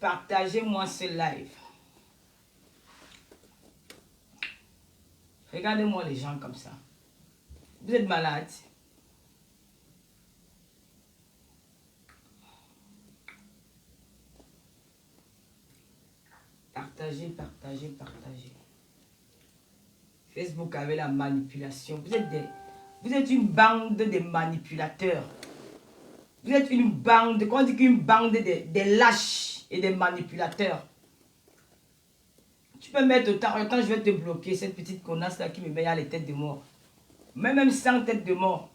Partagez-moi ce live. Regardez-moi les gens comme ça. Vous êtes malade. Partagez, partagez, partagez. Facebook avec la manipulation. Vous êtes une bande de manipulateurs. Vous êtes une bande, quand on dit qu'une bande de lâches et des manipulateurs. Tu peux mettre autant je vais te bloquer, cette petite connasse là qui me met à les têtes de mort. Même sans tête de mort.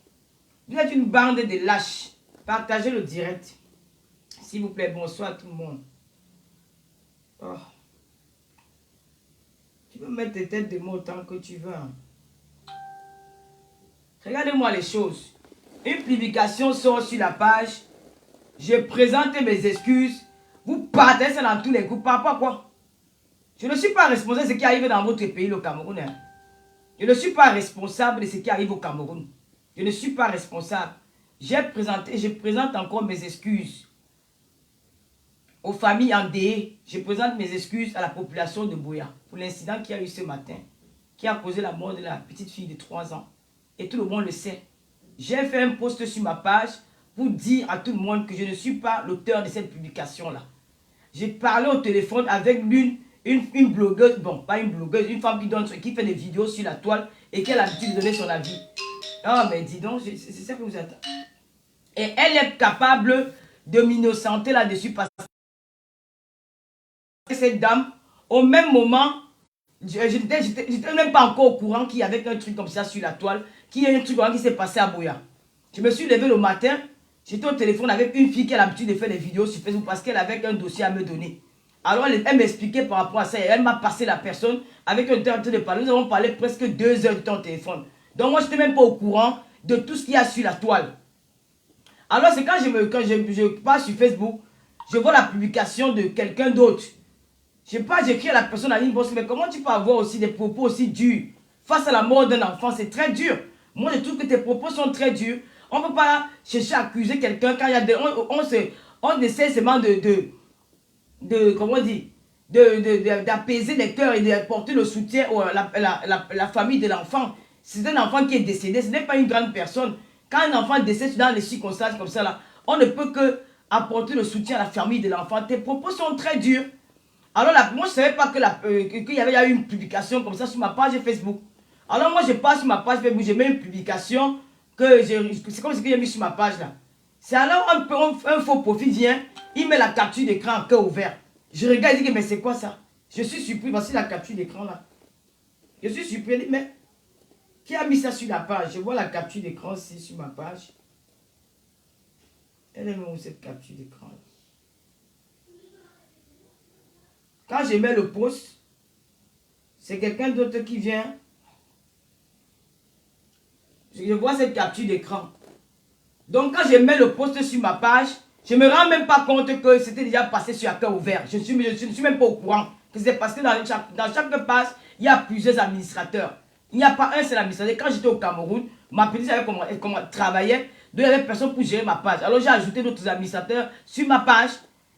Vous êtes une bande de lâches. Partagez le direct. S'il vous plaît, bonsoir à tout le monde. Oh. Tu peux mettre tes têtes de mort autant que tu veux. Hein. Regardez-moi les choses. Une publication sort sur la page. Je présente mes excuses. Vous partez ça dans tous les groupes. Par rapport à quoi? Je ne suis pas responsable de ce qui arrive dans votre pays, le Cameroun. Hein. Je ne suis pas responsable de ce qui arrive au Cameroun. Je ne suis pas responsable. J'ai présenté, je présente encore mes excuses aux familles endeuillées. Je présente mes excuses à la population de Buea pour l'incident qu'il y a eu ce matin, qui a causé la mort de la petite fille de 3 ans. Et tout le monde le sait. J'ai fait un post sur ma page pour dire à tout le monde que je ne suis pas l'auteur de cette publication-là. J'ai parlé au téléphone avec une blogueuse, bon, pas une blogueuse, une femme qui fait des vidéos sur la toile et qui a l'habitude de donner son avis. Ah, mais dis donc, c'est ça que vous attendez. Et elle est capable de m'innocenter là-dessus parce que cette dame, au même moment, je n'étais même pas encore au courant qu'il y avait un truc comme ça sur la toile, qu'il y a un truc qui s'est passé à Buea. Je me suis levé le matin, j'étais au téléphone avec une fille qui a l'habitude de faire des vidéos sur Facebook parce qu'elle avait un dossier à me donner. Alors elle m'expliquait par rapport à ça et elle m'a passé la personne avec un temps de parler. Nous avons parlé presque 2 heures de temps au téléphone. Donc moi je n'étais même pas au courant de tout ce qu'il y a sur la toile. Alors c'est quand je passe sur Facebook, je vois la publication de quelqu'un d'autre. J'écris à la personne à l'inbox, mais comment tu peux avoir aussi des propos aussi durs face à la mort d'un enfant? C'est très dur. Moi je trouve que tes propos sont très durs. On ne peut pas chercher à accuser quelqu'un quand il y a des... On essaie seulement comment on dit, d'apaiser les cœurs et d'apporter le soutien à la famille de l'enfant. C'est un enfant qui est décédé, ce n'est pas une grande personne. Quand un enfant décède dans les circonstances comme ça, là, on ne peut que apporter le soutien à la famille de l'enfant. Tes propos sont très durs. Alors là, moi je ne savais pas qu'il y avait eu une publication comme ça sur ma page Facebook. Alors moi je passe sur ma page Facebook, je mets une publication c'est comme ce que j'ai mis sur ma page là. C'est alors un faux profil vient, il met la capture d'écran en cœur ouvert. Je regarde et dis mais c'est quoi ça? Je suis surpris, voici la capture d'écran là. Je suis surpris, mais qui a mis ça sur la page? Je vois la capture d'écran ici sur ma page. Elle est où cette capture d'écran? Quand je mets le post, c'est quelqu'un d'autre qui vient. Je vois cette capture d'écran. Donc quand je mets le post sur ma page, je ne me rends même pas compte que c'était déjà passé sur un cœur ouvert. Je ne suis même pas au courant que c'est parce que dans chaque page, il y a plusieurs administrateurs. Il n'y a pas un seul administrateur. Quand j'étais au Cameroun, ma petite savait comment travailler. Donc il n'y avait personne pour gérer ma page. Alors j'ai ajouté d'autres administrateurs sur ma page.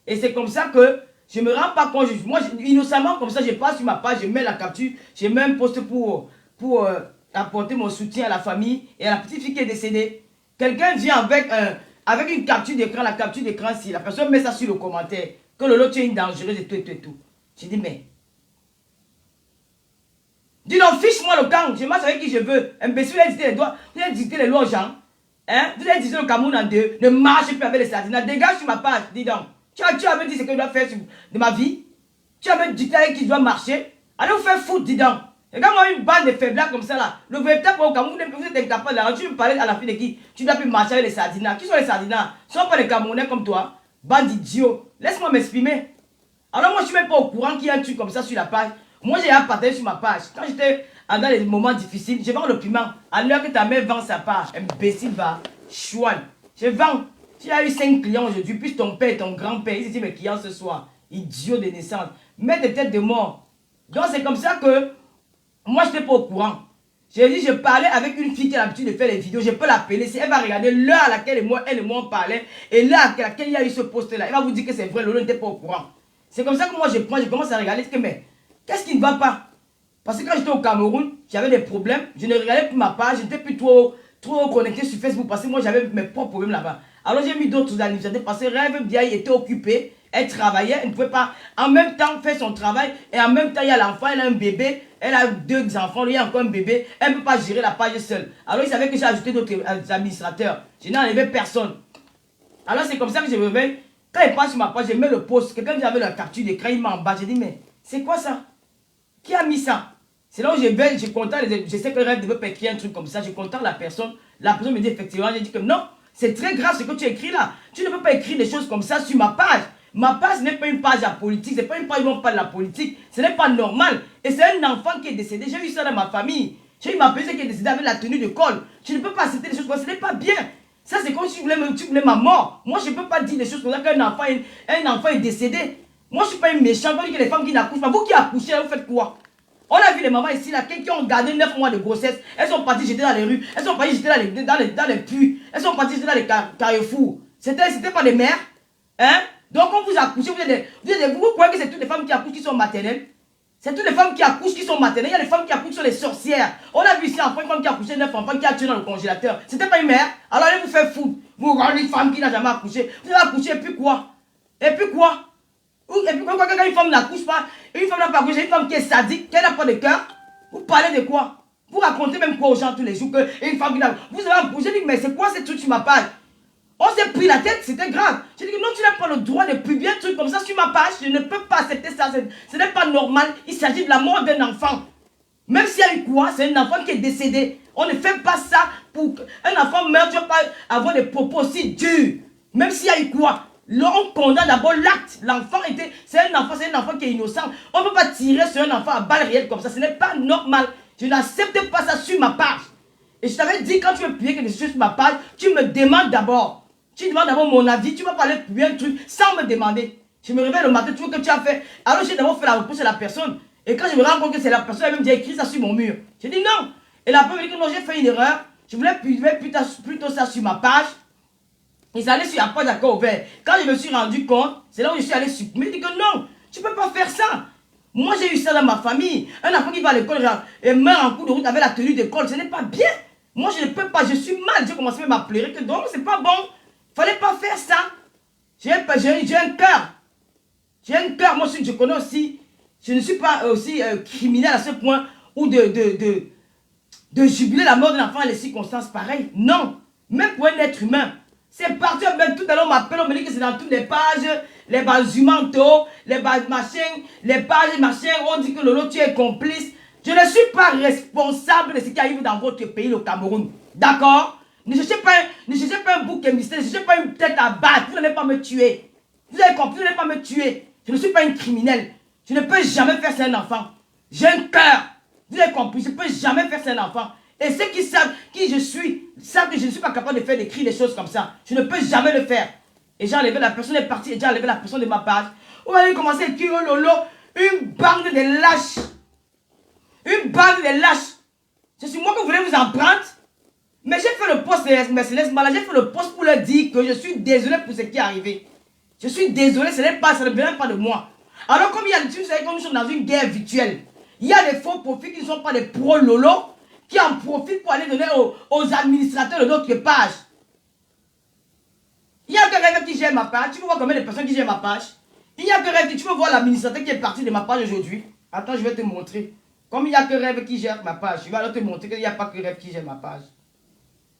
Et c'est comme ça que je ne me rends pas compte. Moi, innocemment, comme ça, je passe sur ma page, je mets la capture, je mets un post pour apporter mon soutien à la famille et à la petite fille qui est décédée. Quelqu'un vient avec une capture d'écran, la capture d'écran, si la personne met ça sur le commentaire, que le lot est une dangereuse et tout et tout et tout. J'ai dit, mais... Dis donc, fiche-moi le camp, je marche avec qui je veux. Imbécile, vous allez dicter les doigts, vous allez dicter les lois aux gens. Hein? Vous allez dicter le Cameroun en deux, ne marche plus avec les sardines. Dégage sur ma page, dis donc. Tu avais dit ce que je dois faire de ma vie. Tu avais dit avec qui je dois marcher. Allez vous faire foutre, dis donc. Regarde-moi une bande de faiblard comme ça là. Le véritable au Cameroun, vous êtes incapable. Là. Tu me parlais à la fille de qui? Tu dois plus marcher avec les sardinats. Qui sont les sardinats? Ce ne sont pas les Camerounais comme toi. Bande d'idiots. Laisse-moi m'exprimer. Alors moi je suis même pas au courant qu'il y a un truc comme ça sur la page. Moi j'ai partagé sur ma page. Quand j'étais dans les moments difficiles, je vends le piment. À l'heure que ta mère vend sa part, imbécile va, chouane. Je vends. Tu as eu 5 clients aujourd'hui, plus ton père et ton grand-père. Ils étaient mes clients ce soir. Idiot de naissance. Mets des têtes de mort. Donc c'est comme ça que moi je n'étais pas au courant. J'ai dit, je parlais avec une fille qui a l'habitude de faire les vidéos. Je peux l'appeler. Si elle va regarder l'heure à laquelle elle et moi on parlait et l'heure à laquelle il y a eu ce post-là, elle va vous dire que c'est vrai, Lolo n'était pas au courant. C'est comme ça que moi je prends, je commence à regarder que mais qu'est-ce qui ne va pas? Parce que quand j'étais au Cameroun, j'avais des problèmes, je ne regardais plus ma page, je n'étais plus trop connecté sur Facebook parce que moi j'avais mes propres problèmes là-bas. Alors j'ai mis d'autres administrateurs parce que Rêve Biaye était occupée, elle travaillait, elle ne pouvait pas en même temps faire son travail et en même temps il y a l'enfant, elle a un bébé, elle a 2 enfants, il y a encore un bébé, elle ne peut pas gérer la page seule. Alors il savait que j'ai ajouté d'autres administrateurs, je n'ai enlevé personne. Alors c'est comme ça que je me réveille, quand il passe sur ma page, je mets le post, quelqu'un qui avait la capture d'écran, il m'a en bas, je dis mais c'est quoi ça? Qui a mis ça? C'est là où je contacte, je sais que le Rêve ne veut pas écrire un truc comme ça, je contacte la personne me dit effectivement, je dis que non, c'est très grave ce que tu écris là. Tu ne peux pas écrire des choses comme ça sur ma page. Ma page n'est pas une page à politique, c'est pas une page où on parle de la politique, ce n'est pas normal. Et c'est un enfant qui est décédé, j'ai eu ça dans ma famille. J'ai eu ma petite qui est décédée avec la tenue de col. Tu ne peux pas citer des choses comme ça, ce n'est pas bien. Ça c'est comme si tu voulais ma mort. Moi je ne peux pas dire des choses comme ça qu'un enfant, est décédé. Moi je ne suis pas une méchante, on dit que les femmes qui n'accouchent pas. Vous qui accouchez, vous faites quoi? On a vu les mamans ici, là, qui ont gardé 9 mois de grossesse. Elles sont parties jeter dans les rues. Elles sont parties jeter dans les puits. Elles sont parties jeter dans les carrefours. C'était pas des mères. Hein? Donc, quand vous accouchez, vous croyez que c'est toutes les femmes qui accouchent qui sont maternelles? C'est toutes les femmes qui accouchent qui sont maternelles. Il y a les femmes qui accouchent qui sont les sorcières. On a vu ici un enfant qui a accouché 9 enfants qui a tué dans le congélateur. C'était pas une mère. Alors, allez vous faire foutre. Vous regardez une femme qui n'a jamais accouché. Vous avez accouché et puis quoi? Et puis quoi? Et puis quand une femme n'accouche pas, une femme n'a pas accouché, une femme qui est sadique, qui n'a pas de cœur, vous parlez de quoi? Vous racontez même quoi aux gens tous les jours que une femme qui n'a... Vous avez accouché, je dis mais c'est quoi ce truc sur ma page? On s'est pris la tête, c'était grave. Je dis que non, tu n'as pas le droit de publier un truc comme ça sur ma page, je ne peux pas accepter ça, ce n'est pas normal, il s'agit de la mort d'un enfant. Même s'il y a eu quoi, c'est un enfant qui est décédé. On ne fait pas ça pour qu'un enfant meurt, tu ne vas pas avoir des propos aussi durs. Même s'il y a eu quoi. On condamne d'abord l'acte. C'est un enfant qui est innocent. On ne peut pas tirer sur un enfant à balles réelles comme ça. Ce n'est pas normal. Je n'accepte pas ça sur ma page. Et je t'avais dit, quand tu veux publier quelque chose sur ma page, tu me demandes d'abord. Tu demandes d'abord mon avis. Tu ne vas pas aller publier un truc sans me demander. Je me réveille le matin, tu vois que tu as fait. Alors j'ai d'abord fait la réponse à la personne. Et quand je me rends compte que c'est la personne, elle même déjà écrit ça sur mon mur. Je dis non. Et la personne me dit que non, j'ai fait une erreur. Je voulais publier plutôt ça sur ma page. Ils allaient sur la page d'accord ouvert. Quand je me suis rendu compte, c'est là où je suis allé supprimer. Il dit que non, tu ne peux pas faire ça. Moi, j'ai eu ça dans ma famille. Un enfant qui va à l'école et meurt en cours de route avec la tenue d'école, ce n'est pas bien. Moi, je ne peux pas, je suis mal. J'ai commencé même à pleurer que donc, c'est pas bon. Il ne fallait pas faire ça. J'ai un cœur. J'ai un cœur. Moi, je connais aussi. Je ne suis pas aussi criminel à ce point où de jubiler la mort d'un enfant dans les circonstances pareilles. Non. Même pour un être humain. C'est parti, même tout à l'heure on m'appelle, on me dit que c'est dans toutes les pages, les bases humanto, les bases machin, les pages machin, on dit que Lolo tu es complice. Je ne suis pas responsable de ce qui arrive dans votre pays, le Cameroun. D'accord? Ne cherchez pas un bouc émissaire, ne cherchez pas une tête à battre, vous n'allez pas me tuer. Vous avez compris, vous n'allez pas me tuer. Je ne suis pas une criminelle. Je ne peux jamais faire ça à un enfant. J'ai un cœur. Vous avez compris, je ne peux jamais faire ça à un enfant. Et ceux qui savent qui je suis, savent que je ne suis pas capable de faire d'écrire des choses comme ça. Je ne peux jamais le faire. Et j'ai enlevé la personne, est partie et j'ai enlevé la personne de ma page. Vous allez commencer à écrire, oh lolo, une bande de lâches. Une bande de lâches. C'est sur moi que vous voulez vous en prendre. Mais j'ai fait le post des Mercedes Mala, j'ai fait le post pour leur dire que je suis désolé pour ce qui est arrivé. Je suis désolé, ça ne vient pas de moi. Alors comme il y a, vous savez, comme nous sommes dans une guerre virtuelle, il y a des faux profils qui ne sont pas des pro-lolo, qui en profitent pour aller donner aux administrateurs de notre page. Il y a que Rêve qui gère ma page. Tu veux voir combien de personnes qui gèrent ma page? Il y a que Rêve qui... Tu veux voir l'administrateur qui est parti de ma page aujourd'hui? Attends, je vais te montrer. Comme il n'y a que Rêve qui gère ma page, je vais alors te montrer qu'il n'y a pas que Rêve qui gère ma page.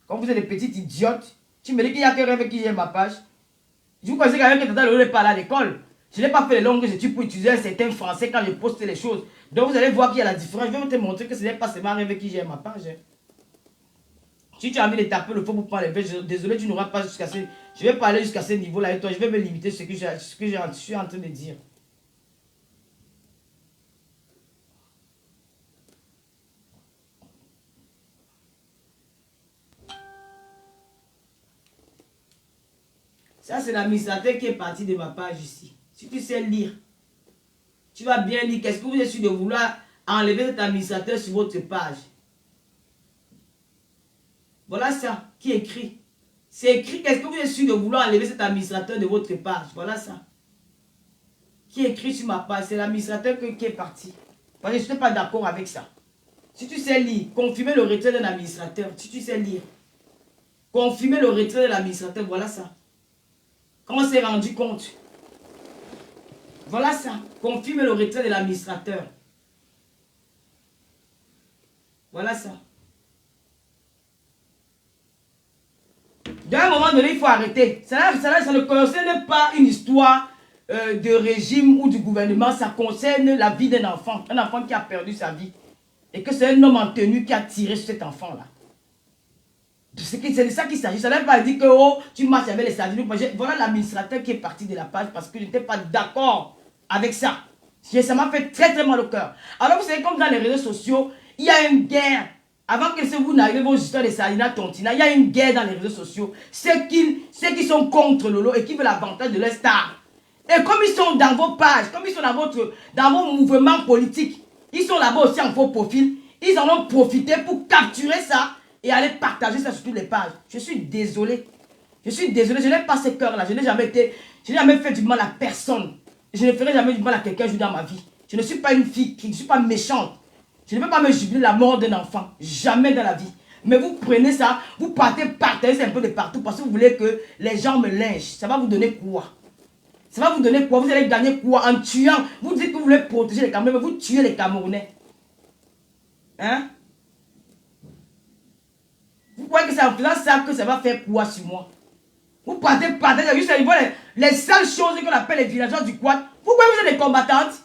Comme vous êtes des petites idiotes, tu me dis qu'il n'y a que Rêve qui gère ma page. Je vous pensez quand même que Tata Lolo n'est pas à l'école. Je n'ai pas fait les longues études pour utiliser un certain français quand je poste les choses. Donc vous allez voir qu'il y a la différence. Je vais te montrer que ce n'est pas seulement Rêve qui gère ma page. Si tu as envie de taper le faux pour prendre les verres, désolé, tu n'auras pas jusqu'à ce... Je vais pas aller jusqu'à ce niveau-là avec toi. Je vais me limiter à ce que je suis en train de dire. Ça, c'est l'administrateur qui est parti de ma page ici. Si tu sais lire, tu vas bien lire. Qu'est-ce que vous êtes sûr de vouloir enlever cet administrateur sur votre page? Voilà ça qui est écrit. C'est écrit, qu'est-ce que vous êtes sûr de vouloir enlever cet administrateur de votre page? Voilà ça. qui écrit sur ma page, c'est l'administrateur qui est parti. Parce que je n'étais pas d'accord avec ça. Si tu sais lire, confirmer le retrait d'un administrateur. Si tu sais lire, confirmer le retrait de l'administrateur, voilà ça. Quand on s'est rendu compte, voilà ça. Confirmer le retrait de l'administrateur. Voilà ça. D'un moment donné, il faut arrêter. Ça ne concerne pas une histoire de régime ou du gouvernement. Ça concerne la vie d'un enfant. Un enfant qui a perdu sa vie. Et que c'est un homme en tenue qui a tiré sur cet enfant-là. C'est de ça qu'il s'agit. Ça ne veut pas dire que oh, tu marches avec les États-Unis. Voilà l'administrateur qui est parti de la page parce que je n'étais pas d'accord avec ça. Ça m'a fait très très mal au cœur. Alors vous savez, comme dans les réseaux sociaux, il y a une guerre. Avant que vous n'arrivez vos histoires de Salina Tontina, il y a une guerre dans les réseaux sociaux. Ceux qui sont contre Lolo et qui veulent l'avantage de leur star. Et comme ils sont dans vos pages, comme ils sont dans vos mouvements politiques, ils sont là-bas aussi en faux profil, ils en ont profité pour capturer ça et aller partager ça sur toutes les pages. Je suis désolé. Je suis désolé, je n'ai pas ce cœur-là. Je n'ai jamais fait du mal à personne. Je ne ferai jamais du mal à quelqu'un dans ma vie. Je ne suis pas une fille, je ne suis pas méchante. Je ne peux pas me jubiler la mort d'un enfant. Jamais dans la vie. Mais vous prenez ça, vous partez partager un peu de partout parce que vous voulez que les gens me lynchent. Ça va vous donner quoi? Ça va vous donner quoi? Vous allez gagner quoi en tuant? Vous dites que vous voulez protéger les Camerounais, mais vous tuez les Camerounais. Hein? Vous croyez que c'est en faisant ça que ça va faire quoi sur moi? Vous partez partager juste les sales choses qu'on appelle les villageois du quad. Vous croyez que vous êtes des combattantes?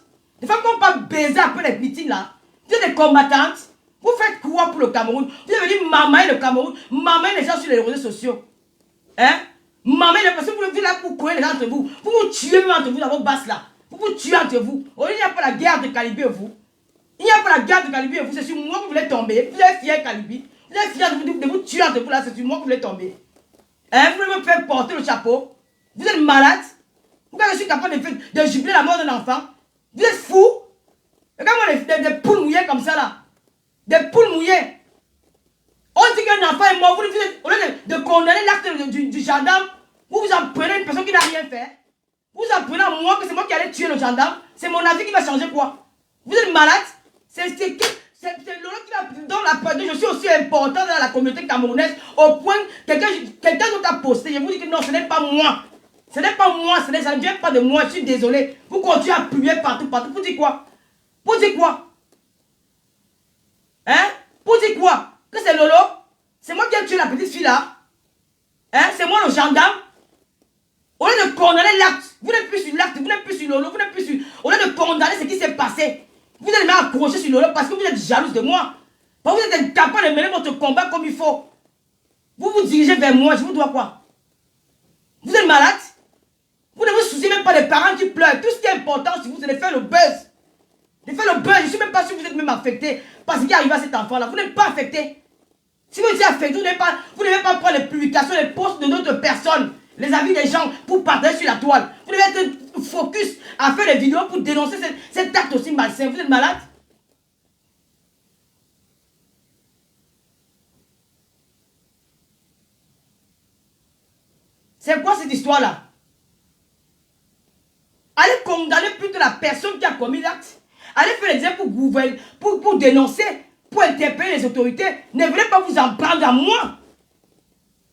Des femmes qui n'ont pas baisé après les meetings là. Vous êtes des combattantes. Vous faites quoi pour le Cameroun? Vous avez dit maman et le Cameroun. Maman et les gens sur les réseaux sociaux. Hein? Maman et les personnes, vous êtes là pour courir les gens entre vous. Vous vous tuez même entre vous dans vos basses là. Vous vous tuez entre vous. Oh, il n'y a pas la guerre de Calibi et vous. Il n'y a pas la guerre de Calibi et vous. C'est sur moi que vous voulez tomber. Vous êtes fiers Calibi. Vous êtes fiers de vous tuer entre vous là. C'est sur moi que vous voulez tomber. Hein? Vous voulez me faire porter le chapeau. Vous êtes malade. Vous croyez que je suis capable de jubiler la mort d'un enfant? Vous êtes fou. Regardez-moi des poules mouillées comme ça là. Des poules mouillées. On dit qu'un enfant est mort. Au lieu de condamner l'acte du gendarme, vous en prenez une personne qui n'a rien fait. Vous en prenez à moi que c'est moi qui allais tuer le gendarme. C'est mon avis qui va changer quoi? Vous êtes malade? C'est Lolo qui va dans la peur. Je suis aussi important dans la communauté camerounaise au point quelqu'un d'autre a posté. Je vous dis que non, ce n'est pas moi. Ce n'est pas moi, ça ne vient pas de moi, je suis désolé. Vous continuez à puer partout. Vous dites quoi? Vous dites quoi? Hein? Vous dites quoi? Que c'est Lolo? C'est moi qui ai tué la petite fille là? Hein? C'est moi le gendarme? Au lieu de condamner l'acte, vous n'êtes plus sur l'acte, vous n'êtes plus sur Lolo, vous n'êtes plus sur... Au lieu de condamner ce qui s'est passé, vous allez m'accrocher sur Lolo parce que vous êtes jalouse de moi. Parce que vous êtes incapable de mener votre combat comme il faut. Vous vous dirigez vers moi, je vous dois quoi? Vous êtes malade? Vous ne vous souciez même pas des parents qui pleurent. Tout ce qui est important, c'est vous allez faire le buzz. De faire le buzz, je ne suis même pas sûr que vous êtes même affecté par ce qui arrive à cet enfant-là. Vous n'êtes pas affecté. Si vous êtes affecté, vous n'avez pas prendre les publications, les posts de d'autres personnes, les avis des gens pour partager sur la toile. Vous devez être focus à faire des vidéos pour dénoncer cet acte aussi malsain. Vous êtes malade? C'est quoi cette histoire-là? Allez condamner plutôt la personne qui a commis l'acte. Allez faire les pour gouverner, pour dénoncer, pour interpeller les autorités. Ne venez pas vous en prendre à moi.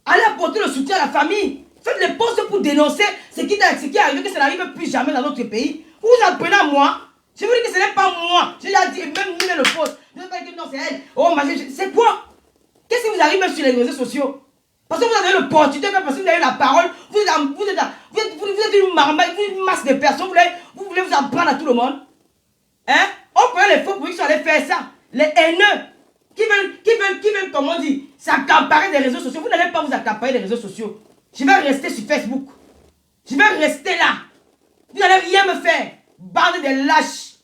Allez apporter le soutien à la famille. Faites les postes pour dénoncer ce qui est arrivé, que ça n'arrive plus jamais dans notre pays. Vous vous en prenez à moi. Je vous dis que ce n'est pas moi. J'ai déjà dit, même mis le poste. Je ne veux pas dire que non, c'est elle. Oh, c'est quoi? Qu'est-ce qui vous arrive même sur les réseaux sociaux? Parce que vous avez l'opportunité, parce que vous avez la parole, vous êtes une marmaille, une masse de personnes, vous voulez vous en prendre à tout le monde. Hein? On connaît les faux pour qui sont allés faire ça. Les haineux, qui veulent, comment dire, s'accaparer des réseaux sociaux. Vous n'allez pas vous accaparer des réseaux sociaux. Je vais rester sur Facebook. Je vais rester là. Vous n'allez rien me faire. Bande de lâches,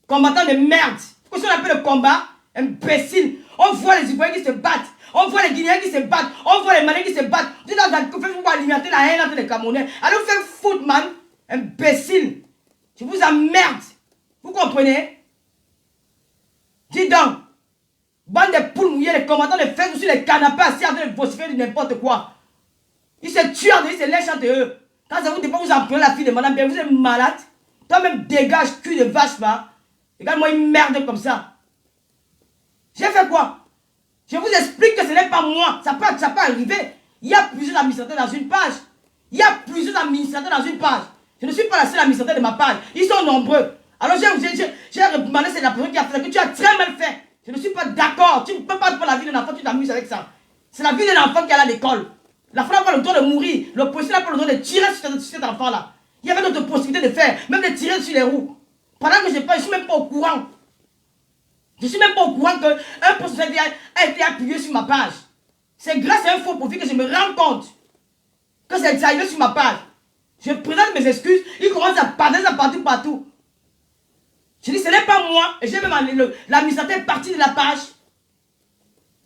combattants de merde. Qu'est-ce qu'on appelle le combat? Imbécile. On voit les Ivoiriens qui se battent. On voit les Guinéens qui se battent. On voit les Maliens qui se battent. Vous êtes dans un coup, vous alimenter la haine entre les Camerounais. Allez vous faire foutre, man. Imbécile. Je vous emmerde. Vous comprenez? Dis donc. Bande de poules mouillées, les combattants de fesses sur les canapés assis en train de vociférer de n'importe quoi. Ils se tuent, ils se lèchent entre eux. Quand ça vous dépend, vous en prenez la fille de madame, bien vous êtes malade. Toi-même, dégage, cul de vache, là. Regarde-moi une merde comme ça. J'ai fait quoi? Je vous explique que ce n'est pas moi. Ça peut arriver. Il y a plusieurs administrateurs dans une page. Il y a plusieurs administrateurs dans une page. Je ne suis pas la seule administrateur de ma page. Ils sont nombreux. Alors j'ai demandé, c'est la personne qui a fait ça, que tu as très mal fait. Je ne suis pas d'accord. Tu ne peux pas prendre la vie d'un enfant, tu t'amuses avec ça. C'est la vie d'un enfant qui est à l'école. L'enfant n'a pas le droit de mourir. Le policier n'a pas le droit de tirer sur cet enfant-là. Il y avait d'autres possibilités de faire, même de tirer sur les roues. Pendant que je parle, je ne suis même pas au courant. Je ne suis même pas au courant qu'un poste a été appuyé sur ma page. C'est grâce à un faux profil que je me rends compte que c'est arrivé sur ma page. Je présente mes excuses, il commence à parler ça partout. Je dis, ce n'est pas moi. Et j'ai même l'administrateur parti de la page.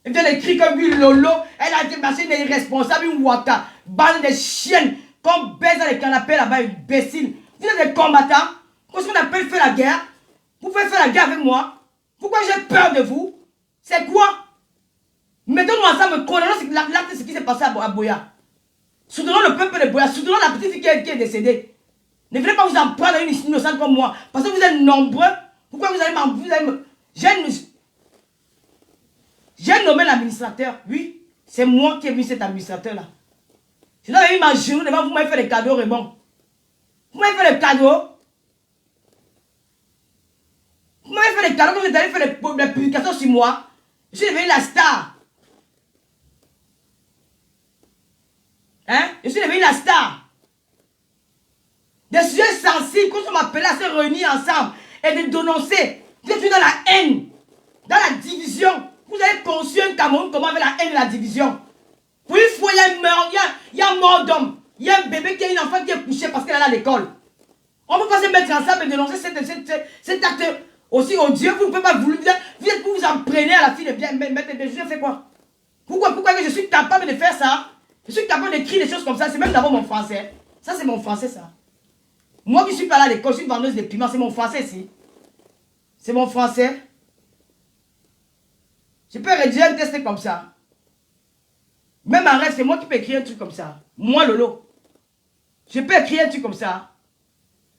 Il vient d'écrire que oui, Lolo, elle a été marchée, une irresponsable, une waka, bande de chiennes, comme baise dans les canapés là-bas, imbécile. Vous êtes des combattants. Qu'est-ce qu'on appelle faire la guerre? Vous pouvez faire la guerre avec moi? Pourquoi j'ai peur de vous? C'est quoi? Mettons-nous ensemble, condamnons l'acte de ce qui s'est passé à Boya. Soutenons le peuple de Boya, soutenons la petite fille qui est décédée. Ne venez pas vous en prendre à une innocente comme moi. Parce que vous êtes nombreux. Pourquoi vous allez me... J'ai nommé l'administrateur. Oui, c'est moi qui ai vu cet administrateur-là. Je dois avoir eu ma genou devant vous, m'avez fait des cadeaux, Raymond. Vous m'avez fait des cadeaux. Vous m'avez fait des cadeaux quand vous avez fait des publications sur moi. Je suis devenu la star. Hein? Je suis devenu la star. Des sujets sensibles, quand on m'appelait à se réunir ensemble et de dénoncer. Vous êtes dans la haine, dans la division. Vous avez conçu un Cameroun comment avec la haine et la division. Pour une fois, il y a un mort d'homme. Il y a un bébé qui a une enfant qui est couché parce qu'elle est à l'école. On ne peut pas se mettre ensemble et dénoncer cet acte aussi odieux. Vous ne pouvez pas vous en prenez à la fille de bien mettre des jeux. Fait quoi? Pourquoi que je suis capable de faire ça? Je suis capable d'écrire des choses comme ça. C'est même d'abord mon français. Ça, c'est mon français, ça. Moi qui suis pas là à l'école, je suis vendeuse de piments. C'est mon français ici. C'est mon français. Je peux rédiger un test comme ça. Même en rêve, c'est moi qui peux écrire un truc comme ça. Moi, Lolo. Je peux écrire un truc comme ça.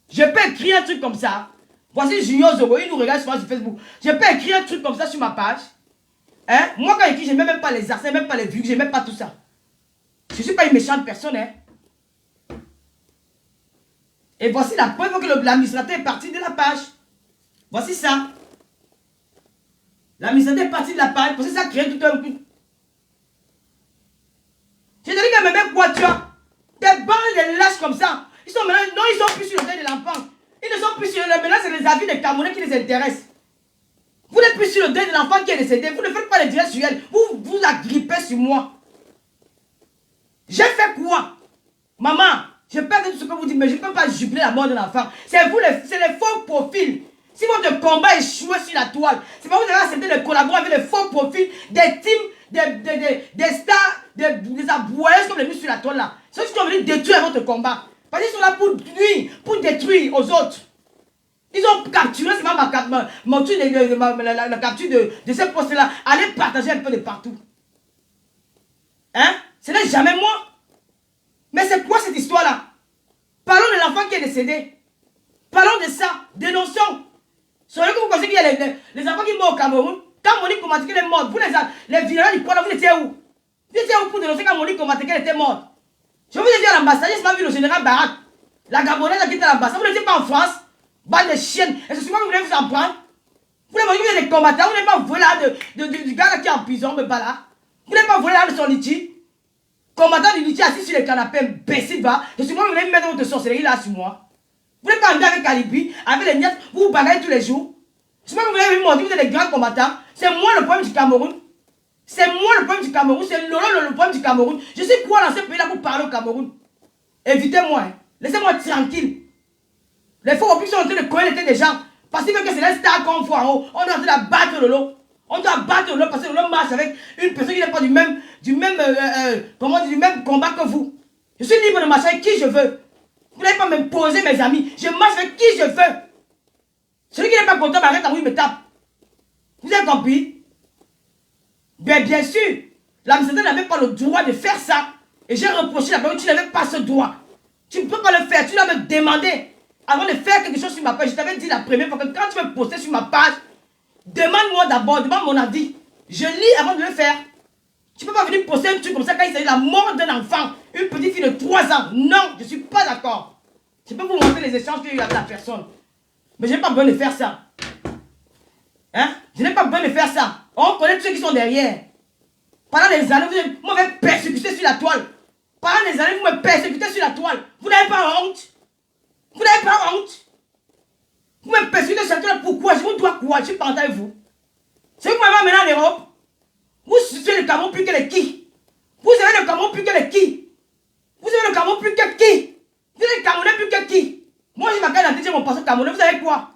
Je peux écrire un truc comme ça. Voici Junior Zogo, il nous regarde sur Facebook. Je peux écrire un truc comme ça sur ma page. Hein? Moi, quand j'écris, je n'aime même pas les accents, même pas les vues, je n'aime même pas tout ça. Je ne suis pas une méchante personne. Hein? Et voici la preuve que l'administrateur est parti de la page. Voici ça. L'administrateur est parti de la page. Parce que ça a créé tout un coup. Je te dis que même quoi, tu as des bandes de lâches comme ça. Ils sont maintenant, non, ils sont plus sur le deuil de l'enfant. Ils ne sont plus sur le deuil. Maintenant, c'est les avis des Camerounais qui les intéressent. Vous n'êtes plus sur le deuil de l'enfant qui est décédé. Vous ne faites pas les directs sur elle. Vous vous agrippez sur moi. J'ai fait quoi? Maman, je perds tout ce que vous dites, mais je ne peux pas jubiler la mort de l'enfant. C'est vous, c'est les faux profils. Si votre combat échoue sur la toile, c'est pas vous avez accepté de collaborer avec les faux profils des teams, des stars, des aboyeuses comme les mis sur la toile là. C'est ceux qui sont venus détruire votre combat. Parce qu'ils sont là pour nuire, pour détruire aux autres. Ils ont capturé, c'est la capture de ces postes-là. Allez partager un peu de partout. Hein? Ce n'est jamais moi. Mais c'est quoi cette histoire-là? Parlons de l'enfant qui est décédé. Parlons de ça. Dénonçons. Soyez que vous pensez qu'il y a les enfants qui meurent au Cameroun. Quand Monique Komaté est morte, vous les violents du poids, vous étiez où? Vous étiez où pour dénoncer quand Monique Komaté était morte? Je vous ai dit à l'ambassade, je n'ai pas vu le général Barak. La Gabonaise qui était à l'ambassade. Vous n'étiez pas en France. Bande de chiennes. Et c'est souvent que vous voulez vous en prendre. Vous n'avez pas vu des combattants. Vous n'avez pas volé là du gars là qui est en prison, mais pas là. Vous n'avez pas volé là de son litchi. Combattant du litchi assis sur le canapé, imbécile va. Et souvent vous voulez mettre votre sorcellerie là sur moi. Vous n'êtes pas arrivé avec Calibi, avec les nièces, vous vous bagarrez tous les jours. Souvent vous voulez me montrer que vous êtes des grands combattants. C'est moi le problème du Cameroun. C'est moi le problème du Cameroun. C'est Lolo le problème du Cameroun. Je suis quoi dans ce pays là pour parler au Cameroun? Évitez-moi. Hein. Laissez-moi tranquille. Les faux opinions sont en train de coller les têtes des gens. Parce que c'est les stars qu'on voit en haut. On est en train de battre Lolo. On doit battre Lolo parce que Lolo marche avec une personne qui n'est pas du même combat que vous. Je suis libre de marcher avec qui je veux. Vous n'allez pas me poser mes amis. Je marche avec qui je veux. Celui qui n'est pas content m'arrête en il me tape. Vous avez compris? Bien sûr. L'administrateur n'avait pas le droit de faire ça. Et j'ai reproché la personne, tu n'avais pas ce droit. Tu ne peux pas le faire, tu dois me demander. avant de faire quelque chose sur ma page, je t'avais dit la première fois que quand tu veux poster sur ma page, demande-moi d'abord, demande mon avis. Je lis avant de le faire. Tu ne peux pas venir poster un truc comme ça quand il s'agit de la mort d'un enfant, une petite fille de 3 ans. Non, je ne suis pas d'accord. Je peux vous montrer les échanges qu'il y a eu avec la personne. Mais je n'ai pas besoin de faire ça. Hein? Je n'ai pas besoin de faire ça. On connaît tous ceux qui sont derrière. Pendant des années, vous m'avez persécuté sur la toile. Pendant des années, vous me persécutez sur la toile. Vous n'avez pas honte. Vous n'avez pas honte. Vous me persécutez sur la toile. Pourquoi? Je vous dois quoi? Je suis pas avec vous. C'est vous qui m'avez amené en Europe. Vous suivez le Cameroun plus que les qui? Vous avez le Cameroun plus que les qui? Vous avez le Cameroun plus que qui? Vous avez le Camerounais plus que qui? Moi, j'ai ma carte d'identité, mon passeport camerounais. Vous avez quoi?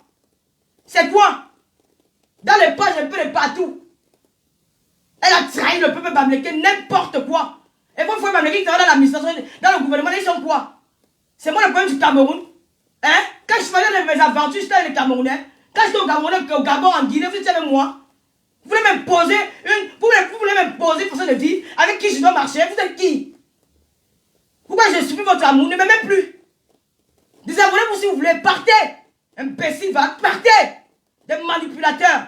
C'est quoi? Dans les pages, un peu de partout. Elle a trahi le peuple bamléké, n'importe quoi. Et vous, frère bamléké qui travaille dans l'administration, dans le gouvernement, ils sont quoi? C'est moi le problème du Cameroun. Hein? Quand je faisais mes aventures, j'étais avec les Camerounais. Quand j'étais au Gabon, en Guinée, vous étiez avec moi. Vous voulez m'imposer vous voulez m'imposer une façon de vivre avec qui je dois marcher? Vous êtes qui? Pourquoi je subis votre amour? Ne m'aimez plus. Désabonnez-vous si vous voulez. Partez. Imbécile, va. Partez. Des manipulateurs.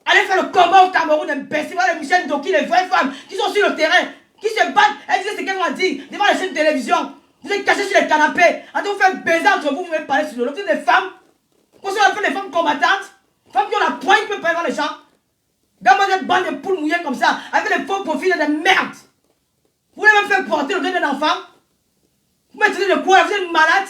Allez faire le combat au Cameroun, imbécile. Voilà Michel Doki, les vraies femmes qui sont sur le terrain, qui se battent. Elles disent ce qu'elles vont dire devant les chaînes de télévision. Vous êtes cachés sur les canapés. En train de vous faire baiser entre vous, vous voulez parler sur le lot. Vous êtes des femmes. Vous êtes un peu des femmes combattantes. Femmes qui ont la poigne qui peuvent parler dans les champs. Dans cette bande de poules mouillées comme ça, avec les faux profils de merde. Vous voulez même faire porter le deuil d'un enfant? Vous mettez de quoi? Vous êtes malade?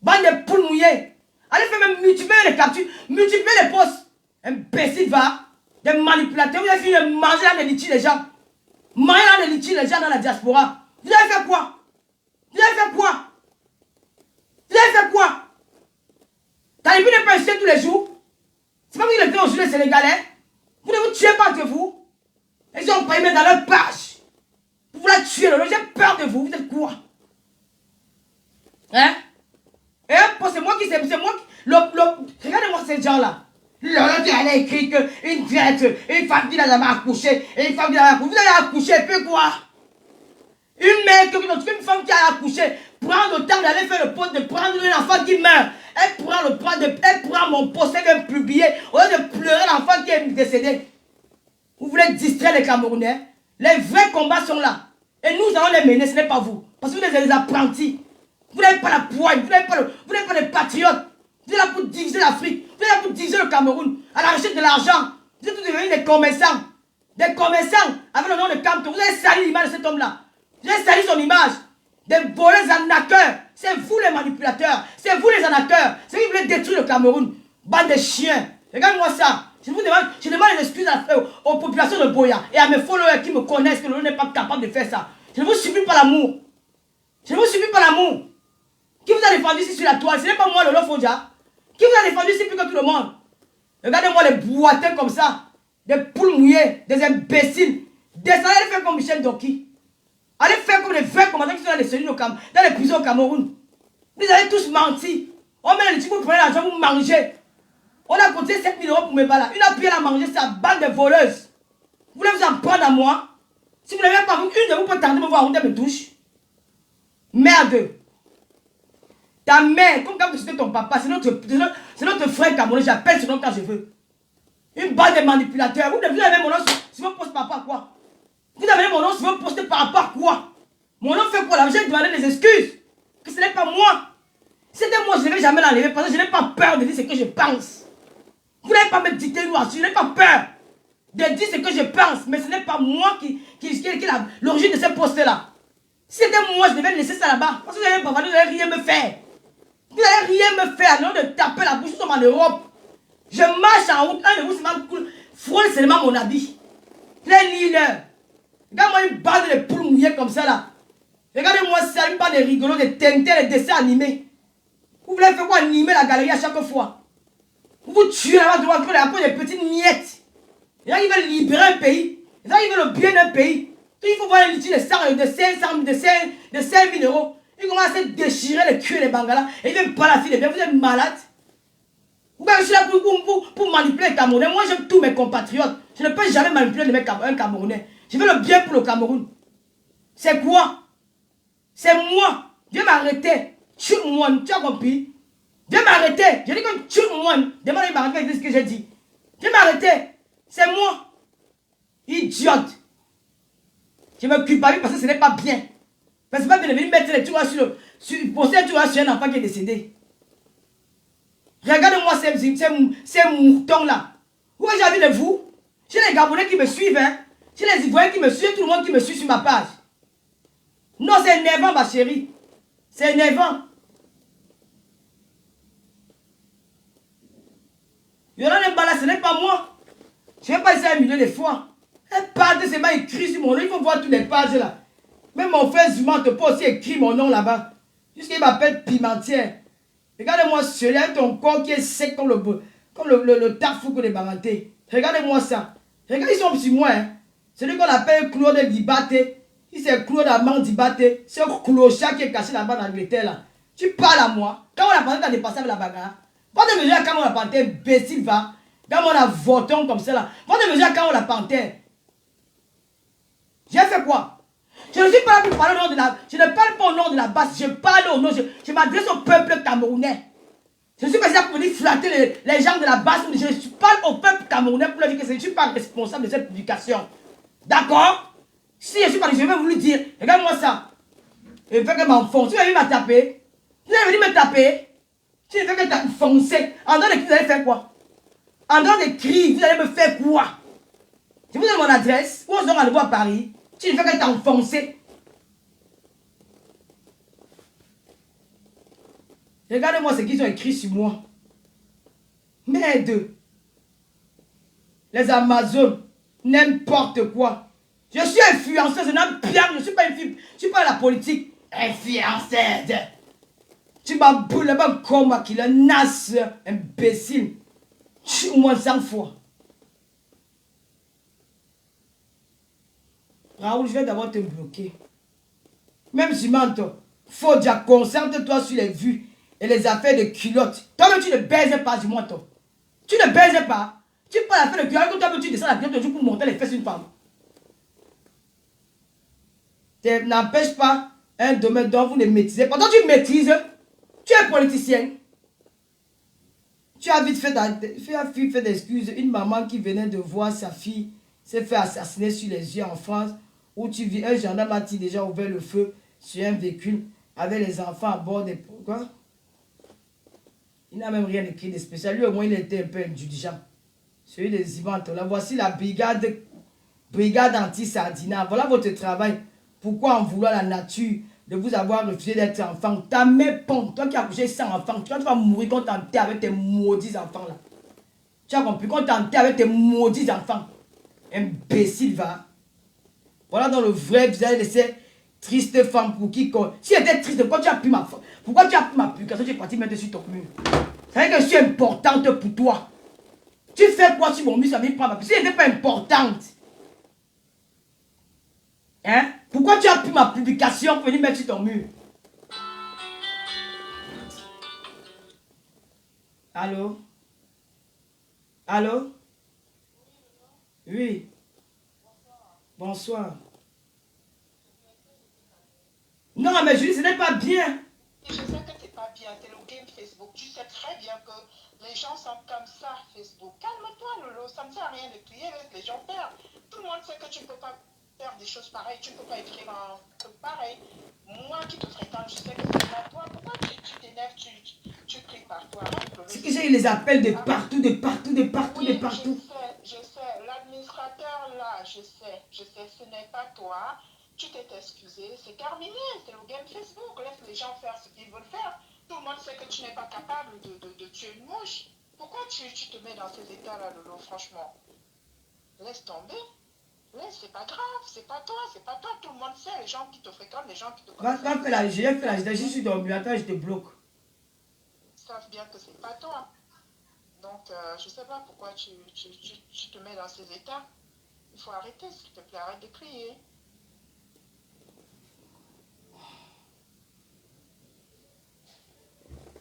Bande de poules mouillées. Allez faire même multiplier les captures, multiplier les postes. Imbécile va. Des manipulateurs. Vous avez fini de manger dans les litiges les gens. Manger dans les litiges les gens dans la diaspora. Vous avez fait quoi? Vous avez fait quoi? Vous avez fait quoi? Talibou n'est pas ici tous les jours. C'est pas vous qui le faites aujourd'hui les Sénégalais. Vous ne vous tuez pas entre vous. Ils ont pas aimé dans leur page. Vous voulez tuer le lot. J'ai peur de vous. Vous êtes quoi? Hein? Et c'est moi qui... Regardez-moi ces gens-là. L'autre, elle a écrit qu'une traite, une femme qui n'a jamais accouché, et une femme qui n'a jamais accouché. Vous avez accouché, et puis quoi? Une mère, une femme qui a accouché, prend le temps d'aller faire le poste, de prendre un enfant qui meurt. Elle prend mon poste, elle vient publier, au lieu de pleurer l'enfant qui est décédé. Vous voulez distraire les Camerounais? Les vrais combats sont là. Et nous allons les mener, ce n'est pas vous. Parce que vous êtes des apprentis. Vous n'avez pas la poigne, vous n'avez pas les patriotes. Vous êtes là pour diviser l'Afrique, vous êtes là pour diviser le Cameroun, à la recherche de l'argent. Vous êtes tous devenus des commerçants. Des commerçants avec le nom de Camto. Vous avez sali l'image de cet homme-là. Vous avez sali son image. Des voleurs arnaqueurs. C'est vous les manipulateurs. C'est vous les arnaqueurs. C'est vous qui voulez détruire le Cameroun. Bande de chiens. Regardez-moi ça. Je demande des excuses aux populations de Boya et à mes followers qui me connaissent que l'on n'est pas capable de faire ça. Je ne vous supplie pas l'amour. Je ne vous supplie pas l'amour. Qui vous a défendu ici sur la toile? Ce n'est pas moi, Lolo Fodja. Qui vous a défendu ici plus que tout le monde? Regardez-moi les boiteux comme ça. Des poules mouillées, des imbéciles. Descendez, allez faire comme Michel Doki. Allez faire comme les vrais combattants qui sont dans les cellules dans les prisons au Cameroun. Vous avez tous menti. On met les petits, vous prenez l'argent, vous mangez. On a compté 7 000 € pour mes balles. Une a payé à manger, c'est la bande de voleuses. Vous voulez vous en prendre à moi? Si vous n'avez pas vu, une de vous peut tenter de me voir, on me touche. Merde. Ta mère, comme quand c'était ton papa, c'est notre frère camerounais, j'appelle ce nom quand je veux. Une bande de manipulateurs. Vous avez mon nom sur vos postes par rapport à quoi? Vous avez mon nom sur vos postes par rapport à quoi? Mon nom fait quoi là? J'ai demandé des excuses. Que ce n'est pas moi. Si c'était moi, je ne vais jamais l'enlever parce que je n'ai pas peur de dire ce que je pense. Vous n'avez pas me dicter nous, je n'ai pas peur de dire ce que je pense, mais ce n'est pas moi qui a l'origine de ce poste-là. Si c'était moi, je devais laisser ça là-bas. Parce que vous n'allez rien me faire. Vous n'allez rien me faire, non de taper la bouche, nous sommes en Europe. Je marche en route, un de vous, c'est ma cool. Frôle seulement mon habit. Les leaders. Regarde-moi une bande de poules mouillées comme ça là. Regardez-moi ça, une bande de rigolos, de tenteurs, de dessins animés. Vous voulez faire quoi? Animer la galerie à chaque fois. Vous vous tuez là-bas devant des petites miettes. Les gens qui veulent libérer un pays. Les gens qui veulent le bien d'un pays. Il faut voir un litige de 5 000 €. Ils commencent à déchirer les culs et les bangalas. Et ils ne viennent pas la fille de bien. Vous êtes malade. Je suis là pour manipuler les Camerounais. Moi, j'aime tous mes compatriotes. Je ne peux jamais manipuler un Camerounais. Je veux le bien pour le Cameroun. C'est quoi? C'est moi. Viens m'arrêter. Tue-moi. Tu as compris? Viens m'arrêter. J'ai dit que tu moi. Demande à m'arrêter ce que j'ai dit. Viens m'arrêter. C'est moi. Idiote. Je me culpabilise parce que ce n'est pas bien. Parce que c'est pas bien de venir mettre les tours poster un tour sur un enfant qui est décédé. Regardez-moi ces moutons-là. Où j'ai envie de vous? J'ai les Gabonais qui me suivent. Hein? J'ai les Ivoiriens qui me suivent. Tout le monde qui me suit sur ma page. Non, c'est énervant, ma chérie. C'est énervant. Yolande Mbala, ce n'est pas moi. Je n'ai pas essayé 1 million de fois. Un page, c'est pas écrit sur mon nom. Il faut voir toutes les pages là. Même mon frère Zuman te peut aussi écrire mon nom là-bas. Jusqu'il m'appelle Pimentière. Regardez-moi celui-là, ton corps qui est sec comme le tafoukou de Bamanté. Regardez-moi ça. Regardez, ils sont sur moi. Hein. Celui qu'on appelle Claude Dibaté. Il c'est Claude Amand Dibaté. C'est un clochard qui est caché là-bas dans l'Angleterre là. Tu parles à moi. Quand on a pensé à dépasser avec la bagarre. Pas de mesure quand on a panthère, imbécile va. Quand on a voton comme ça là. Pas de mesure quand on a panthère. J'ai fait quoi? Je ne suis pas là pour parler au nom de la... Je ne parle pas au nom de la base. Je parle au nom... Je m'adresse au peuple camerounais. Je suis pas là pour venir flatter les gens de la base. Je parle au peuple camerounais pour leur dire que je ne suis pas responsable de cette publication. D'accord? Si je suis pas... Je vais vous le dire. Regarde-moi ça. Je vais que m'enfoncer. Tu vas venir me taper. Tu vas venir me taper. Tu ne fais que t'enfoncer. En dehors de qui vous allez faire quoi? En dehors des cris, vous allez me faire quoi? Je vous donne mon adresse. Où on se donne rendez-vous à Paris. Tu ne fais que t'enfoncer. Regardez-moi ce qu'ils ont écrit sur moi. Merde. Les Amazones. N'importe quoi. Je suis influenceuse. Je n'aime bien. Je ne suis pas une fille. Je ne suis pas la politique. Influenceuse. Tu m'as boulé comme un killer. Nasse. Imbécile. Tu moins 100 fois. Raoul, je vais d'abord te bloquer. Même si Manto, faut déjà concentre-toi sur les vues et les affaires de culottes. Toi-même, tu ne baises pas du moins, toi. Tu ne baises pas. Tu parles l'affaire de culottes, toi-même, tu descends la culotte toujours pour monter les fesses d'une femme. N'empêche pas un domaine dont vous ne maîtrisez pas. Pendant que tu maîtrises, tu es politicien. Tu as vite fait d'excuses. Une maman qui venait de voir sa fille s'est fait assassiner sur les yeux en France, où tu vis, un gendarme a déjà ouvert le feu sur un véhicule avec les enfants à bord des... Quoi? Il n'a même rien écrit de spécial. Lui, au moins, il était un peu indulgent. Celui des Ivantes. Là, voici la brigade anti-sardinat. Voilà votre travail. Pourquoi en vouloir la nature de vous avoir refusé d'être enfant? Ta mère pompe. Toi qui as couché sans enfant, tu vas mourir quand t'enterres avec tes maudits enfants là. Tu as compris? Quand t'enterres avec tes maudits enfants. Imbécile va. Voilà dans le vrai visage de ces tristes femmes pour qui... Si elle était triste, pourquoi tu as pris ma femme? Pourquoi tu as pris ma publication? Tu es parti mettre sur ton mur. Ça veut dire que je suis importante pour toi. Tu fais quoi sur mon mur? Ça vient prendre ma publication. Si elle n'était pas importante. Hein? Pourquoi tu as pris ma publication pour venir mettre sur ton mur? Allô? Allô? Oui. Bonsoir. Non, mais Julie, ce n'est pas bien. Je sais que c'est pas bien, c'est le game Facebook. Tu sais très bien que les gens sont comme ça, Facebook. Calme-toi, Lolo, ça ne sert à rien de crier, laisse les gens faire. Tout le monde sait que tu ne peux pas faire des choses pareilles, tu ne peux pas écrire un truc pareil. Moi qui te fréquente, je sais que c'est pas toi. Pourquoi tu t'énerves, tu cries par toi? C'est que j'ai eu les appels de partout, de partout, de partout, oui, de partout. Je sais. L'administrateur là, je sais, ce n'est pas toi. Tu t'es excusé, c'est terminé, c'est le game Facebook. Laisse les gens faire ce qu'ils veulent faire. Tout le monde sait que tu n'es pas capable de tuer une mouche. Pourquoi tu te mets dans ces états-là, Lolo, franchement? Laisse tomber. Laisse, c'est pas grave, c'est pas toi. Tout le monde sait, les gens qui te fréquentent, les gens qui te connaissent. J'ai fait la je suis dans le attends, je te bloque. Ils savent bien que c'est pas toi. Donc, je sais pas pourquoi tu te mets dans ces états. Il faut arrêter, s'il te plaît, arrête de crier.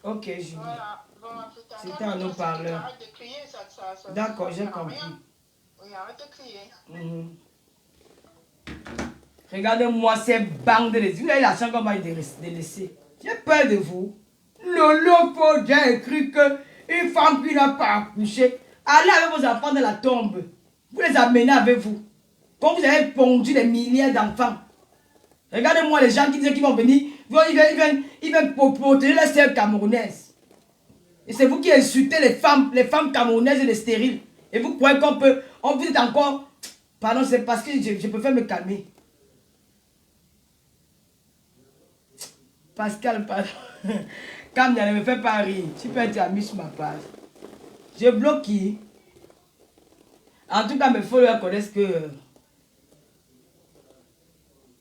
Ok, Julie. Voilà. Bon, c'était un haut-parleur. Arrête de crier, ça d'accord, j'ai sert à compris. rien. Oui, arrête de crier. Regardez-moi ces bandes de laisser. Vous avez la chance qu'on m'a de laisser. J'ai peur de vous. Lolo faut j'ai écrit que une femme qui n'a pas accouché, allez avec vos enfants dans la tombe. Vous les amenez avec vous. Quand vous avez pondu des milliers d'enfants. Regardez-moi les gens qui disent qu'ils vont venir, ils viennent protéger les sœurs camerounaises. Et c'est vous qui insultez les femmes camerounaises et les stériles. Et vous croyez qu'on peut, on vous dit encore, pardon, c'est parce que je préfère me calmer. Pascal, pardon. Quand ne me fait pas rire, tu peux être ami sur ma page. Je bloque qui? En tout cas, mes followers connaissent que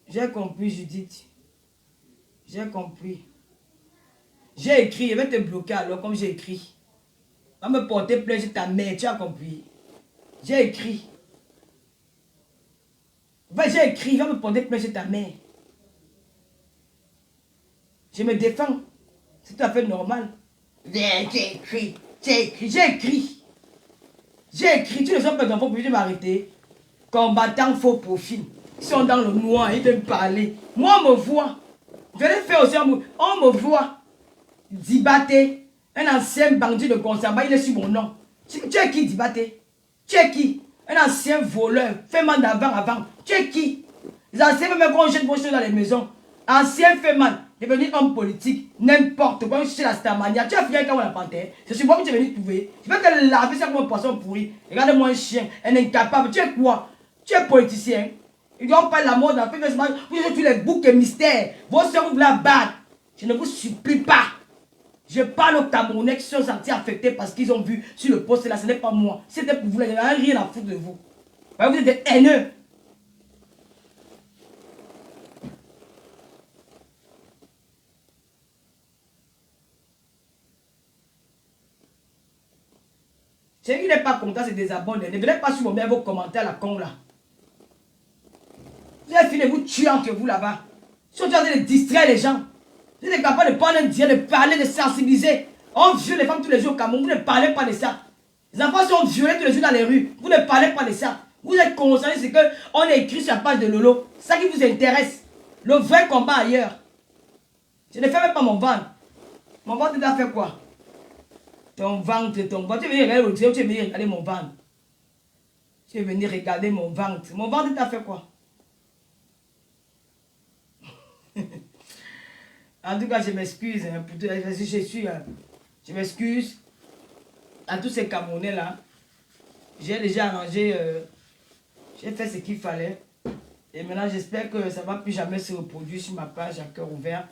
j'ai compris, Judith. J'ai compris. J'ai écrit, je vais te bloquer alors comme j'ai écrit. Va me porter plainte sur ta mère, tu as compris. J'ai écrit. J'ai écrit, va me porter plainte sur ta mère. Je me défends. C'est tout à fait normal. J'ai écrit. J'ai écrit. J'ai écrit. J'ai écrit. Tu ne sais pas d'enfants, puis je vais m'arrêter. Combattant faux profil. Ils sont dans le noir, ils veulent parler. Moi, on me voit. Je l'ai fait aussi. On me voit. Dibaté. Un ancien bandit de conservat, il est sur mon nom. Tu es qui, Dibaté? Tu es qui? Un ancien voleur. Fais-moi avant. Tu es qui? Les anciens même quand on jette vos choses dans les maisons. Ancien fait mal. Devenu homme politique. N'importe quoi. Je suis la Starmania. Tu as fini quand on la panthère. C'est sur moi que tu es venu trouver. Je vais te laver ça comme un poisson pourri. Regarde-moi un chien. Un incapable. Tu es quoi? Tu es politicien. Ils n'ont pas la mode. Vous êtes tous les boucs et mystères. Vos soeurs vous la battent. Je ne vous supplie pas. Je parle aux Camerounais qui sont sentis affectés parce qu'ils ont vu sur le poste là. Ce n'est pas moi. C'était pour vous. Il n'y a rien à foutre de vous. Vous êtes des haineux. Celui qui n'est pas content, c'est désabonné. Ne venez pas sur vos commentaires la con là. Vous avez fini de vous tuer entre vous là-bas. Si vous avez de distraire les gens, vous êtes capable de prendre un dia, de parler, de sensibiliser. On viole les femmes tous les jours au Cameroun. Vous ne parlez pas de ça. Les enfants sont violés tous les jours dans les rues. Vous ne parlez pas de ça. Vous êtes concerné, c'est qu'on est écrit sur la page de Lolo. C'est ça qui vous intéresse. Le vrai combat ailleurs. Je ne fais même pas mon ventre. Mon ventre, tu as fait quoi? Ton ventre, ton ventre. Tu es venu regarder, tu es venu regarder mon ventre. Tu es venu regarder mon ventre. Mon ventre, tu as fait quoi? En tout cas, je m'excuse. Hein, je m'excuse à tous ces Camerounais là. J'ai déjà arrangé, j'ai fait ce qu'il fallait. Et maintenant, j'espère que ça ne va plus jamais se reproduire sur ma page à cœur ouvert.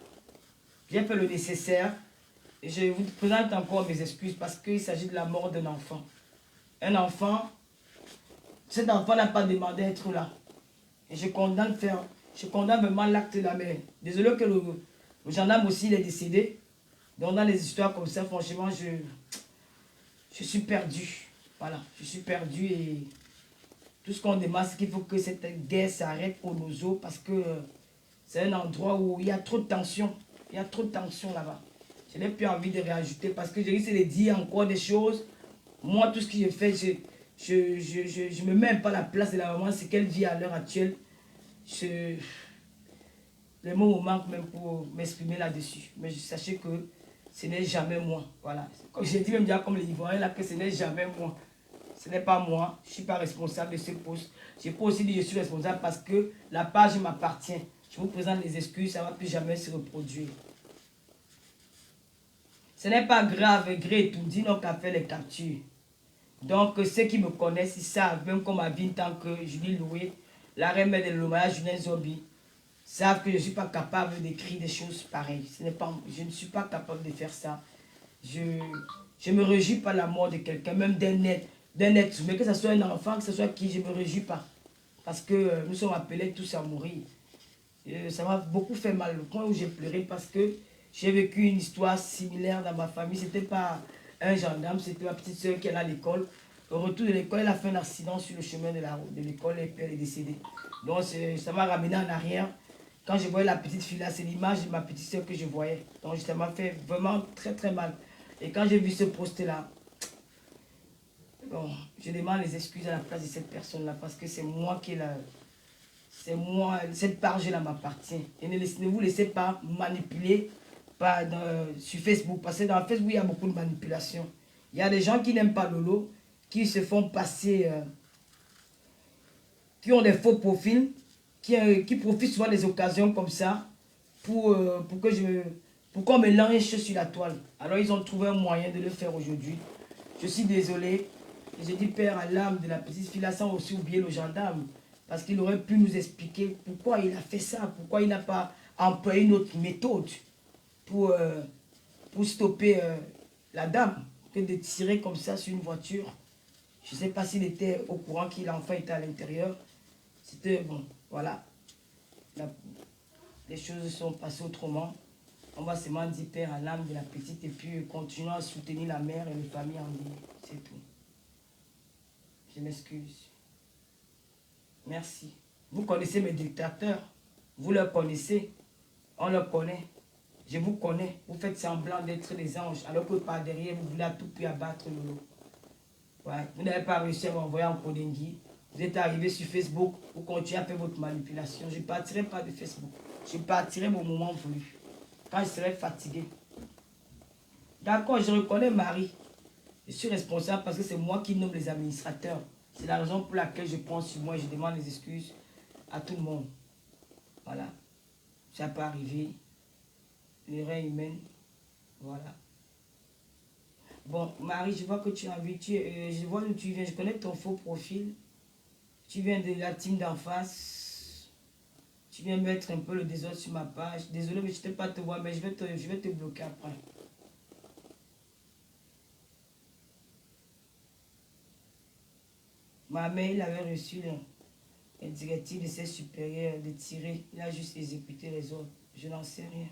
J'ai fait le nécessaire. Et je vous présente encore mes excuses parce qu'il s'agit de la mort d'un enfant. Un enfant, cet enfant n'a pas demandé à être là. Et je condamne vraiment l'acte de la mère. Désolé que le gendarme aussi il est décédé. Donc dans les histoires comme ça, franchement, je suis perdu. Voilà, je suis perdu et tout ce qu'on demande, c'est qu'il faut que cette guerre s'arrête au Nozo parce que c'est un endroit où il y a trop de tension. Il y a trop de tension là-bas. Je n'ai plus envie de réajouter parce que je risque de dire encore des choses. Moi, tout ce que je fais, je me mets pas à la place de la maman, c'est qu'elle vit à l'heure actuelle. Les mots me manquent même pour m'exprimer là-dessus. Mais sachez que ce n'est jamais moi. Voilà. Comme j'ai dit même déjà comme les Ivoiriens là, que ce n'est jamais moi. Ce n'est pas moi. Je ne suis pas responsable de ce poste. Je peux aussi dire que je suis responsable parce que la page m'appartient. Je vous présente les excuses, ça ne va plus jamais se reproduire. Ce n'est pas grave, Gré Toundi n'a qu'à faire les captures. Donc, ceux qui me connaissent, ils savent, même comme à 20 ans que Julie Loué, la reine de l'Omaya, Julien Zobi, savent que je ne suis pas capable d'écrire des choses pareilles. Je ne suis pas capable de faire ça. Je ne me réjouis pas de la mort de quelqu'un, même d'un être, mais que ce soit un enfant, que ce soit qui, je ne me réjouis pas. Parce que nous sommes appelés tous à mourir. Ça m'a beaucoup fait mal, le point où j'ai pleuré, parce que j'ai vécu une histoire similaire dans ma famille. Ce n'était pas un gendarme, c'était ma petite soeur qui est à l'école. Au retour de l'école, elle a fait un accident sur le chemin de l'école et elle est décédée. Donc ça m'a ramené en arrière. Quand je voyais la petite fille là, c'est l'image de ma petite soeur que je voyais. Donc ça m'a fait vraiment très très mal. Et quand j'ai vu ce post-là, bon, je demande les excuses à la place de cette personne-là parce que c'est moi qui la... C'est moi, cette page-là m'appartient. Et ne vous laissez pas manipuler pas sur Facebook. Parce que dans Facebook, il y a beaucoup de manipulation. Il y a des gens qui n'aiment pas Lolo, qui se font passer, qui ont des faux profils, qui profitent souvent des occasions comme ça pour qu'on me lynche sur la toile. Alors ils ont trouvé un moyen de le faire aujourd'hui. Je suis désolé. J'ai dit, Père, à l'âme de la petite fille là, sans aussi oublier le gendarme. Parce qu'il aurait pu nous expliquer pourquoi il a fait ça, pourquoi il n'a pas employé une autre méthode pour stopper la dame, que de tirer comme ça sur une voiture. Je ne sais pas s'il était au courant qu'il l'enfant était à l'intérieur. C'était bon, voilà. Les choses sont passées autrement. On va seulement dire Père à l'âme de la petite et puis continuer à soutenir la mère et les familles en vie. C'est tout. Je m'excuse. Merci. Vous connaissez mes dictateurs. Vous les connaissez. On les connaît. Je vous connais. Vous faites semblant d'être des anges alors que par derrière, vous voulez à tout prix abattre Lolo. Ouais. Vous n'avez pas réussi à m'envoyer en Kodengui. Vous êtes arrivé sur Facebook. Vous continuez à faire votre manipulation. Je ne partirai pas de Facebook. Je partirai au moment voulu. Quand je serai fatigué. D'accord, je reconnais Marie. Je suis responsable parce que c'est moi qui nomme les administrateurs. C'est la raison pour laquelle je prends sur moi et je demande des excuses à tout le monde. Voilà. Ça peut arriver. L'erreur humaine. Voilà. Bon, Marie, je vois que tu as envie. Je vois d'où tu viens. Je connais ton faux profil. Tu viens de la team d'en face. Tu viens mettre un peu le désordre sur ma page. Désolé, mais je ne peux pas te voir, mais je vais te bloquer après. Ma mère, il avait reçu les directives de ses supérieurs de tirer. Il a juste exécuté les ordres. Je n'en sais rien.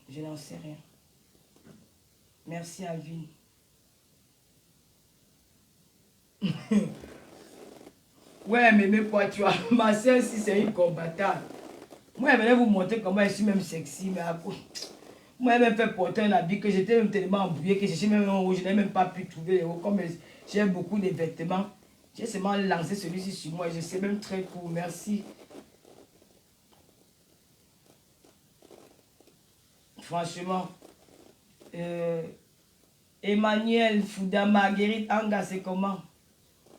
Je n'en sais rien. Merci, Alvin. Ouais, mais quoi, tu vois, ma soeur, si c'est une combattante. Moi, elle venait vous montrer comment je suis même sexy, mais à quoi? Moi, elle m'a fait porter un habit que j'étais même tellement embrouillé que je n'ai même pas pu trouver les hauts. Comme j'ai beaucoup de vêtements, j'ai seulement lancé celui-ci sur moi. Je sais même très court. Merci. Franchement. Emmanuel Fouda Marguerite Anga, c'est comment?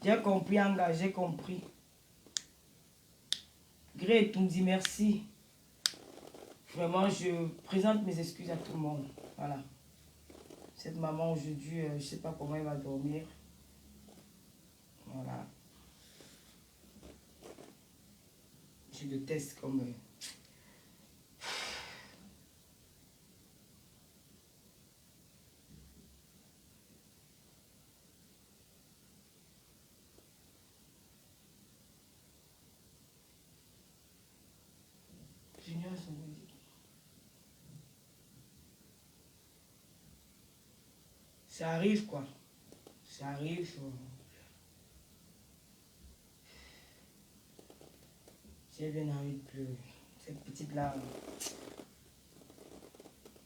J'ai compris, Anga, j'ai compris. Gré, tu me dis merci. Vraiment, je présente mes excuses à tout le monde. Voilà. Cette maman aujourd'hui, je ne sais pas comment elle va dormir. Voilà. Je le teste comme... Junior, ça arrive quoi. Ça arrive. J'ai bien envie de pleurer. Cette petite-là,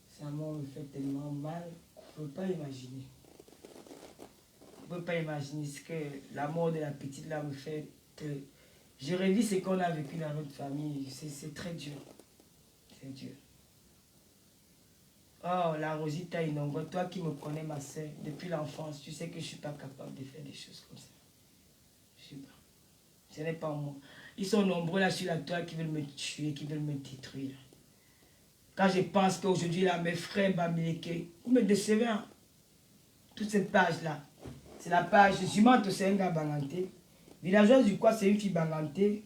ça me fait tellement mal. On ne peut pas imaginer. On ne peut pas imaginer ce que la mort de la petite-là me fait. Je revis ce qu'on a vécu dans notre famille. C'est très dur. C'est dur. Oh, la Rosita Inongo, toi qui me connais, ma soeur, depuis l'enfance, tu sais que je ne suis pas capable de faire des choses comme ça. Je ne suis pas. Ce n'est pas moi. Ils sont nombreux là sur la toile qui veulent me tuer, qui veulent me détruire. Quand je pense qu'aujourd'hui, là, mes frères Bamileke, vous me décevez, hein? Toute cette page-là, c'est la page Jumanto, c'est un gars Banganté. Villageoise du quoi, c'est une fille Banganté.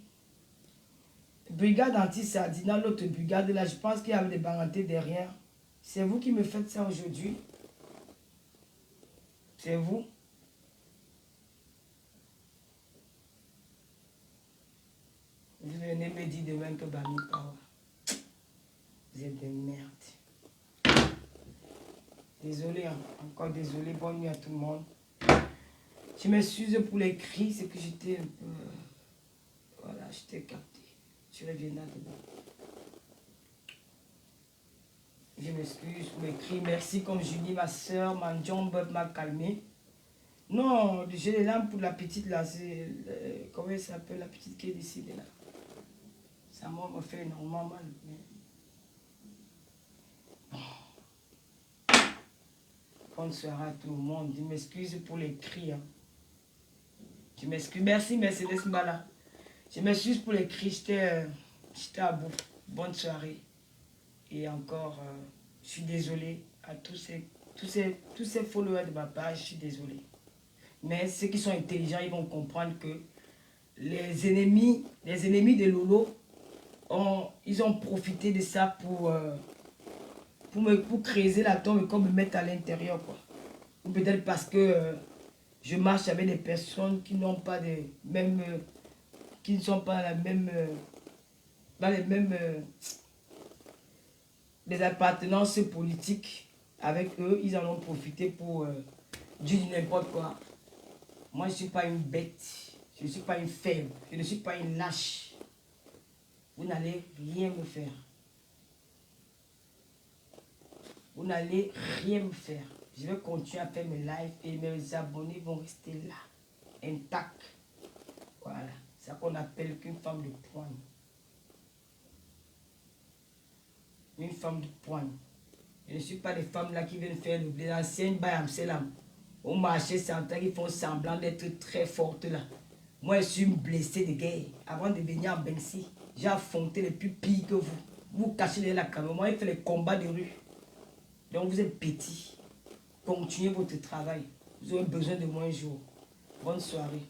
Brigade anti-sardine, dans l'autre brigade, là, je pense qu'il y avait des Bangantés derrière. C'est vous qui me faites ça aujourd'hui. C'est vous. Vous venez me dire demain que Bami Power. Vous êtes des merdes. Désolé, hein. Encore désolé. Bonne nuit à tout le monde. Je m'excuse pour les cris, c'est que j'étais un peu... Voilà, j'étais capté. Je reviendrai demain. Je m'excuse pour les cris. Merci, comme je dis, ma soeur, ma jambe m'a calmé. Non, j'ai les larmes pour la petite là. Comment elle s'appelle, la petite qui est décédée là? Ça me fait énormément mal. Bonne soirée à tout le monde. Je m'excuse pour les cris. Hein. Je m'excuse. Merci Mercedes Mbala. Je m'excuse pour les cris. J'étais à bout. Bonne soirée. Et encore, je suis désolé à tous ces followers de ma page. Je suis désolé. Mais ceux qui sont intelligents, ils vont comprendre que les ennemis de Lolo, ils ont profité de ça pour creuser la tombe et comme me mettre à l'intérieur, quoi. Ou peut-être parce que je marche avec des personnes qui n'ont pas des mêmes, qui ne sont pas dans les mêmes des appartenances politiques avec eux, ils en ont profité pour dire n'importe quoi. Moi, je ne suis pas une bête, je ne suis pas une faible, je ne suis pas une lâche. Vous n'allez rien me faire. Vous n'allez rien me faire. Je vais continuer à faire mes lives et mes abonnés vont rester là, intacts. Voilà, c'est ça qu'on appelle qu'une femme de poigne. Une femme de poigne. Je ne suis pas des femmes là qui viennent faire les anciennes Bayamselam. Au marché central, ils font semblant d'être très fortes là. Moi, je suis blessé de guerre. Avant de venir en Bensi, j'ai affronté les plus pires que vous. Vous cachez derrière la caméra. Moi, je fais les combats de rue. Donc, vous êtes petits. Continuez votre travail. Vous aurez besoin de moi un jour. Bonne soirée.